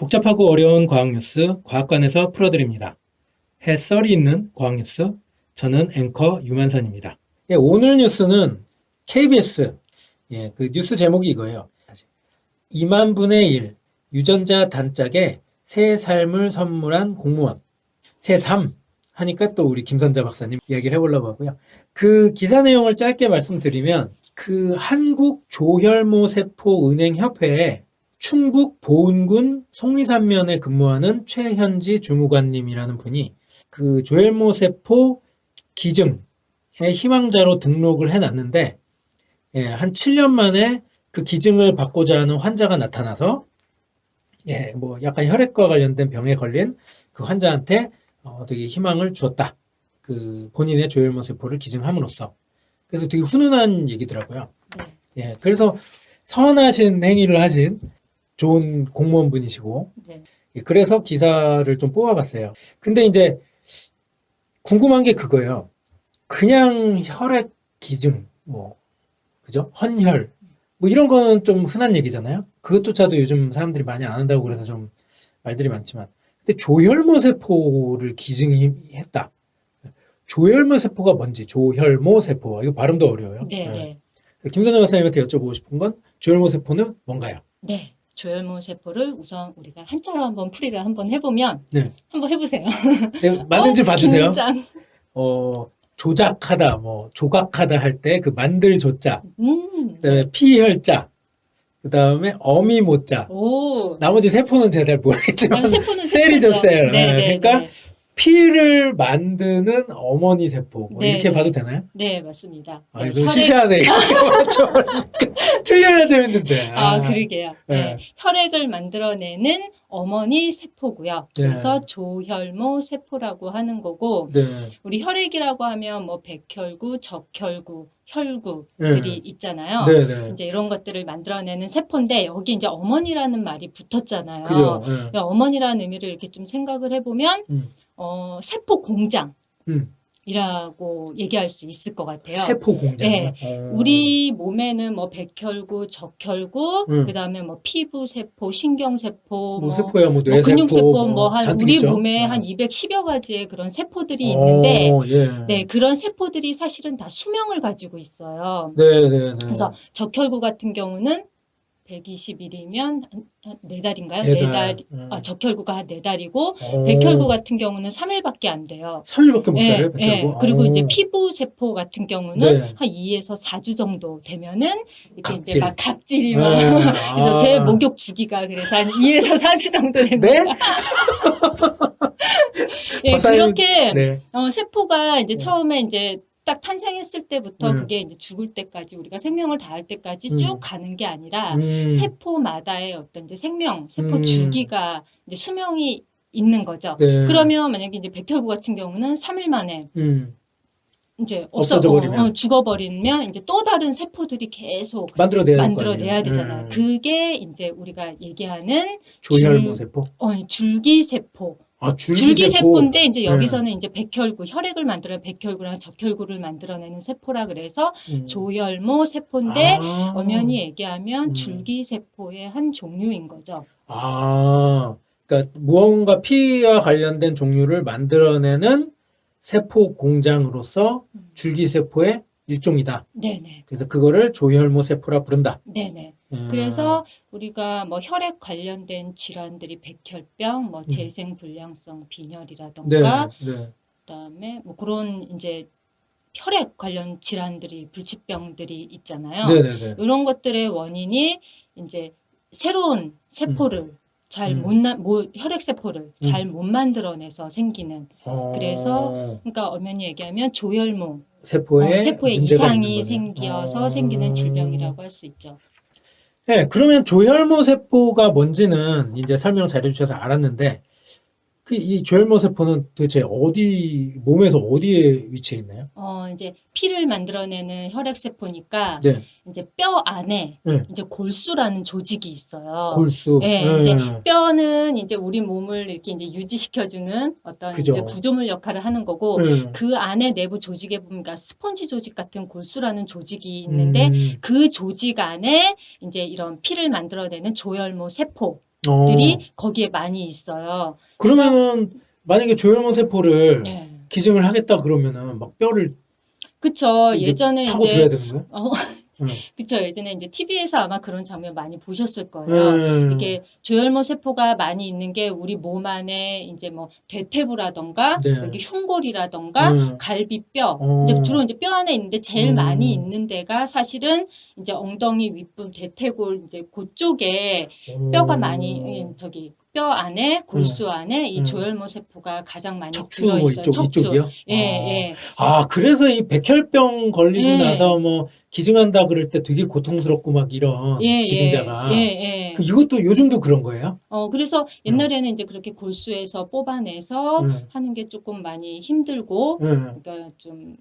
복잡하고 어려운 과학 뉴스 과학관에서 풀어드립니다. 해썰이 있는 과학 뉴스, 저는 앵커 유만선입니다. 오늘 뉴스는 KBS, 그 뉴스 제목이 이거예요. 2만 분의 1 유전자 단짝에 새 삶을 선물한 공무원. 새 삶 하니까 또 우리 김선자 박사님 이야기를 해보려고 하고요. 그 기사 내용을 짧게 말씀드리면 그 한국조혈모세포은행협회에 충북 보은군 속리산면에 근무하는 최현지 주무관님이라는 분이 그 조혈모세포 기증의 희망자로 등록을 해놨는데 한 7년 만에 그 기증을 받고자 하는 환자가 나타나서 뭐 약간 혈액과 관련된 병에 걸린 그 환자한테 되게 희망을 주었다. 그 본인의 조혈모세포를 기증함으로써. 그래서 되게 훈훈한 얘기더라고요. 그래서 선하신 행위를 하신 좋은 공무원분이시고, 그래서 기사를 좀 뽑아봤어요. 근데 이제 궁금한 게 그거예요. 그냥 혈액 기증, 그죠? 헌혈, 이런 거는 좀 흔한 얘기잖아요. 그것조차도 요즘 사람들이 많이 안 한다고 그래서 좀 말들이 많지만. 근데 조혈모세포를 기증했다. 조혈모세포가 뭔지, 조혈모세포. 이거 발음도 어려워요. 김선영 박사님한테 여쭤보고 싶은 건 조혈모세포는 뭔가요? 네. 조혈모세포를 우선 우리가 한자로 한번 풀이를 한번 해보면, 한번 해보세요. 맞는지 봐주세요. 긴장. 조작하다, 조각하다 할 때 그 만들 조자, 그다음에 피혈자, 그다음에 어미모자. 나머지 세포는 제가 잘 모르겠지만 세포는 셀이죠, 세포죠. 셀. 그러니까 피를 만드는 어머니 세포. 이렇게 봐도 되나요? 네, 맞습니다. 이거 시시하네. 틀려야 재밌는데. 그러게요. 혈액을 만들어내는 어머니 세포고요. 그래서 조혈모 세포라고 하는 거고, 우리 혈액이라고 하면 백혈구, 적혈구, 혈구들이 있잖아요. 이제 이런 것들을 만들어내는 세포인데 여기 이제 어머니라는 말이 붙었잖아요. 그죠. 어머니라는 의미를 이렇게 좀 생각을 해보면 세포 공장. 이라고 얘기할 수 있을 것 같아요. 세포 공장. 우리 몸에는 백혈구, 적혈구, 그다음에 피부 세포, 신경 세포, 세포야, 뇌 근육 세포, 우리 있죠? 몸에 한 210여 가지의 그런 세포들이 있는데, 그런 세포들이 사실은 다 수명을 가지고 있어요. 그래서 적혈구 같은 경우는 120일이면 4달인가요? 4달. 적혈구가 한 4달이고, 백혈구 같은 경우는 3일밖에 안 돼요. 3일밖에 못 살아요, 백혈구? 그리고 이제 피부 세포 같은 경우는 한 2에서 4주 정도 되면은, 이렇게 이제 막 각질이 막. 그래서 제 목욕 주기가 그래서 한 2에서 4주 정도 됩니다. 그렇게, 세포가 이제 처음에 이제 딱 탄생했을 때부터 그게 이제 죽을 때까지 우리가 생명을 다할 때까지 쭉 가는 게 아니라 세포마다의 어떤 이제 세포 주기가 이제 수명이 있는 거죠. 그러면 만약에 이제 백혈구 같은 경우는 3일 만에 이제 죽어버리면 이제 또 다른 세포들이 계속 만들어내야 되잖아요. 그게 이제 우리가 얘기하는 조혈모세포? 줄기세포. 줄기세포인데 이제 여기서는 이제 백혈구, 혈액을 만들어낸 백혈구랑 적혈구를 만들어내는 세포라 그래서 조혈모 세포인데 엄연히 얘기하면 줄기세포의 한 종류인 거죠. 그러니까 무언가 피와 관련된 종류를 만들어내는 세포 공장으로서 줄기세포의 일종이다. 그래서 그거를 조혈모세포라 부른다. 그래서 우리가 혈액 관련된 질환들이 백혈병, 재생불량성 빈혈이라던가, 그다음에 그런 이제 혈액 관련 질환들이 불치병들이 있잖아요. 이런 것들의 원인이 이제 새로운 세포를 혈액 세포를 잘 못 만들어내서 생기는. 그래서 그러니까 엄연히 얘기하면 조혈모 세포에 이상이 생겨서 생기는 질병이라고 할 수 있죠. 그러면 조혈모세포가 뭔지는 이제 설명 잘해주셔서 알았는데, 이 조혈모세포는 도대체 몸에서 어디에 위치해 있나요? 이제 피를 만들어내는 혈액세포니까, 이제 뼈 안에, 이제 골수라는 조직이 있어요. 골수? 이제 뼈는 이제 우리 몸을 이렇게 이제 유지시켜주는 어떤 이제 구조물 역할을 하는 거고, 그 안에 내부 조직에 보면, 스폰지 조직 같은 골수라는 조직이 있는데, 그 조직 안에 이제 이런 피를 만들어내는 조혈모 세포, 거기에 많이 있어요. 그러면은 만약에 조혈모 세포를 네. 기증을 하겠다 그러면은 막 뼈를 그쵸. 예전에 타고 이제 줘야 되는 거예요? 그쵸. 예전에 이제 TV에서 아마 그런 장면 많이 보셨을 거예요. 이게 조혈모 세포가 많이 있는 게 우리 몸 안에 이제 뭐 대퇴부라던가 네. 여기 흉골이라던가 갈비뼈 이제 주로 이제 뼈 안에 있는데 제일 많이 있는 데가 사실은 이제 엉덩이 윗부 대퇴골 이제 그쪽에 뼈가 많이 뼈 안에 골수 안에 이 조혈모 세포가 가장 많이 들어 뭐 있어요. 척추. 이쪽이요? 예. 그래서 이 백혈병 걸리고 나서 뭐 기증한다 그럴 때 되게 고통스럽고 막 이런 기증자가. 이것도 요즘도 그런 거예요? 그래서 옛날에는 이제 그렇게 골수에서 뽑아내서 하는 게 조금 많이 힘들고, 그러니까 좀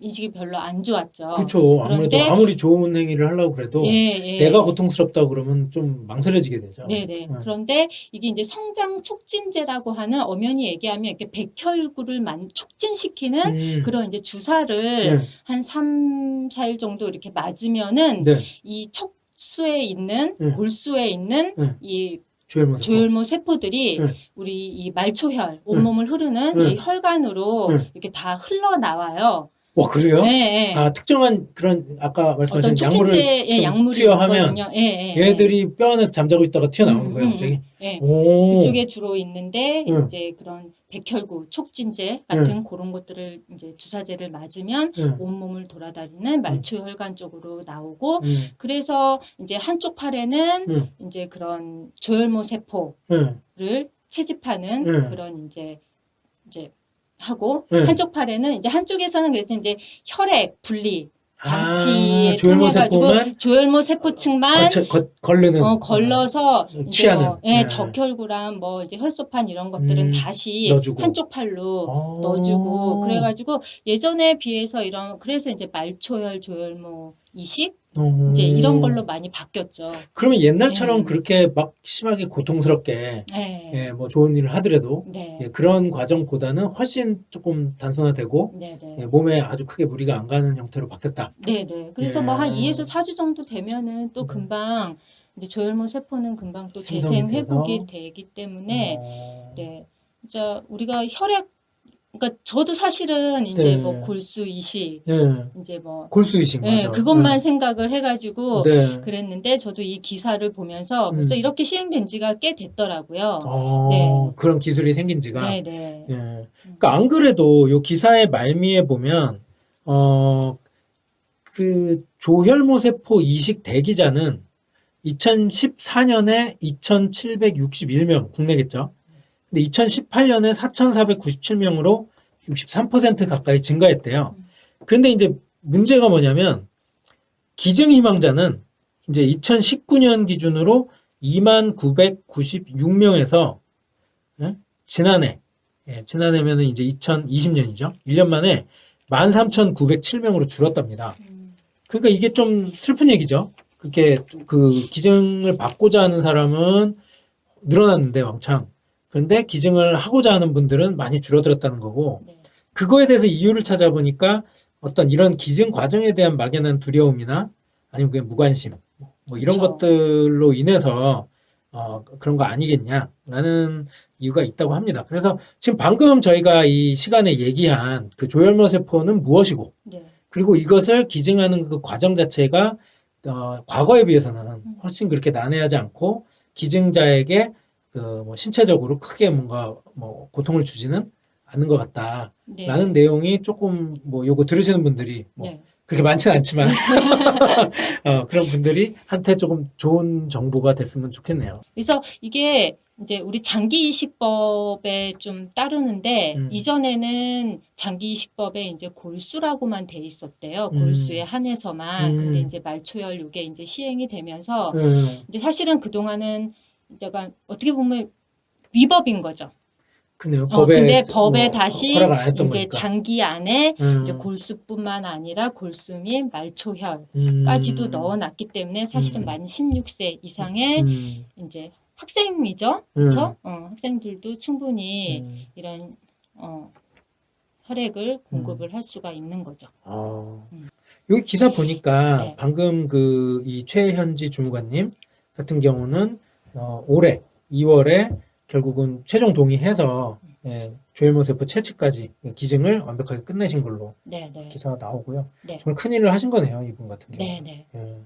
인식이 별로 안 좋았죠. 그렇죠. 아무래도 아무리 좋은 행위를 하려고 그래도 내가 고통스럽다고 그러면 좀 망설여지게 되죠. 네네. 그런데 이게 이제 성장 촉진제라고 하는 엄연히 얘기하면 이렇게 백혈구를 촉진시키는 그런 이제 주사를 한 3, 4일 정도 이렇게 맞으면은 이 척수에 있는 골수에 있는 이 조혈모 세포들이 우리 이 말초혈, 온몸을 흐르는 이 혈관으로 이렇게 다 흘러나와요. 와, 그래요? 네. 특정한 그런 아까 말씀하신 약물이 투여하면 있거든요. 얘들이 뼈 안에서 잠자고 있다가 튀어나오는 거예요, 갑자기? 그쪽에 주로 있는데 이제 그런 백혈구, 촉진제 같은 그런 것들을 이제 주사제를 맞으면 온몸을 돌아다니는 말초혈관 쪽으로 나오고 그래서 이제 한쪽 팔에는 이제 그런 조혈모 세포를 채집하는 그런 이제 하고 한쪽 팔에는 이제 한쪽에서는 그래서 이제 혈액 분리 장치에 통해 가지고 조혈모 세포층만 걸러서 취하는 적혈구랑 뭐 이제 혈소판 이런 것들은 다시 넣어주고. 한쪽 팔로 넣어주고 그래가지고 예전에 비해서 그래서 이제 말초혈 조혈모 이식 이제 이런 걸로 많이 바뀌었죠. 그러면 옛날처럼 그렇게 막 심하게 고통스럽게 뭐 좋은 일을 하더라도 그런 과정보다는 훨씬 조금 단순화되고 몸에 아주 크게 무리가 안 가는 형태로 바뀌었다. 네네. 그래서 뭐 한 2에서 4주 정도 되면은 또 금방 이제 조혈모 세포는 금방 또 재생 회복이 되기 때문에 진짜 우리가 그러니까 저도 사실은 이제 뭐 골수 이식, 이제 뭐 골수 이식 맞아. 그것만 생각을 해가지고 그랬는데 저도 이 기사를 보면서 벌써 이렇게 시행된 지가 꽤 됐더라고요. 그런 기술이 생긴 지가. 그러니까 안 그래도 이 기사의 말미에 보면 그 조혈모 세포 이식 대기자는 2014년에 2,761명 국내겠죠. 근데 2018년에 4,497명으로 63% 가까이 증가했대요. 그런데 이제 문제가 뭐냐면 기증 희망자는 이제 2019년 기준으로 2996명에서 지난해면은 이제 2020년이죠. 1년 만에 13,907명으로 줄었답니다. 그러니까 이게 좀 슬픈 얘기죠. 그렇게 그 기증을 받고자 하는 사람은 늘어났는데 왕창. 그런데 기증을 하고자 하는 분들은 많이 줄어들었다는 거고 그거에 대해서 이유를 찾아보니까 어떤 이런 기증 과정에 대한 막연한 두려움이나 아니면 그냥 무관심 뭐 이런 것들로 인해서 그런 거 아니겠냐라는 이유가 있다고 합니다. 그래서 지금 방금 저희가 이 시간에 얘기한 그 조혈모 세포는 무엇이고 그리고 이것을 기증하는 그 과정 자체가 과거에 비해서는 훨씬 그렇게 난해하지 않고 기증자에게 뭐 신체적으로 크게 뭔가 뭐 고통을 주지는 않는 것 같다라는 내용이 조금 뭐 요거 들으시는 분들이 뭐 그렇게 많지는 않지만 그런 분들이 한테 조금 좋은 정보가 됐으면 좋겠네요. 그래서 이게 이제 우리 장기이식법에 좀 따르는데 이전에는 장기이식법에 이제 골수라고만 돼 있었대요. 골수에 한해서만. 근데 이제 말초혈 요게 이제 시행이 되면서 이제 사실은 그 동안은 제가 어떻게 보면 위법인 거죠. 그네요. 근데 법에 다시 이제 거니까. 장기 안에 이제 골수뿐만 아니라 골수 및 말초혈까지도 넣어놨기 때문에 사실은 만 16세 이상의 이제 학생이죠, 그렇죠? 학생들도 충분히 이런 혈액을 공급을 할 수가 있는 거죠. 여기 기사 보니까 방금 이 최현지 주무관님 같은 경우는 올해 2월에 결국은 최종 동의해서 예, 조혈모세포 채취까지 기증을 완벽하게 끝내신 걸로 네네. 기사가 나오고요. 네. 정말 큰일을 하신 거네요, 이분 같은 경우. 네네. 예.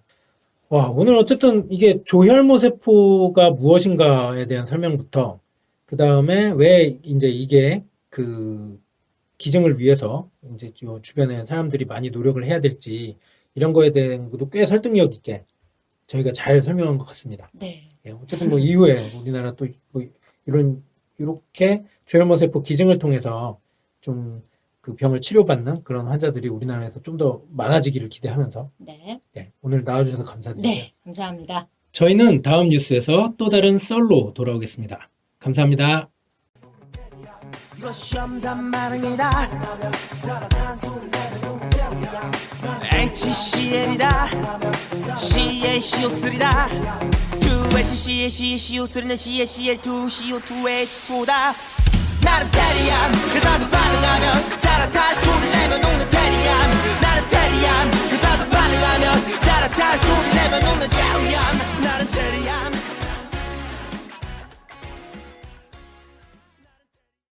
와, 오늘 어쨌든 이게 조혈모세포가 무엇인가에 대한 설명부터 그 다음에 왜 이제 이게 그 기증을 위해서 이제 요 주변에 사람들이 많이 노력을 해야 될지 이런 거에 대한 것도 꽤 설득력 있게 저희가 잘 설명한 것 같습니다. 네. 예, 어쨌든 뭐 이후에 우리나라 또 뭐 이렇게 조혈모세포 기증을 통해서 좀 그 병을 치료받는 그런 환자들이 우리나라에서 좀 더 많아지기를 기대하면서 네. 네, 오늘 나와주셔서 감사드립니다. 네. 감사합니다. 저희는 다음 뉴스에서 또 다른 썰로 돌아오겠습니다. 감사합니다. 이거 시험산 반응이다 HCl이다 CaCO3다 2HCaCaCO3는 CaCl2CO2H2다 나는 테리안 그사도 반응하면 사라탄소를 내면 녹는 테리안 나는 테리안 그사도 반응하면 사라탄소를 내면 녹는 테리안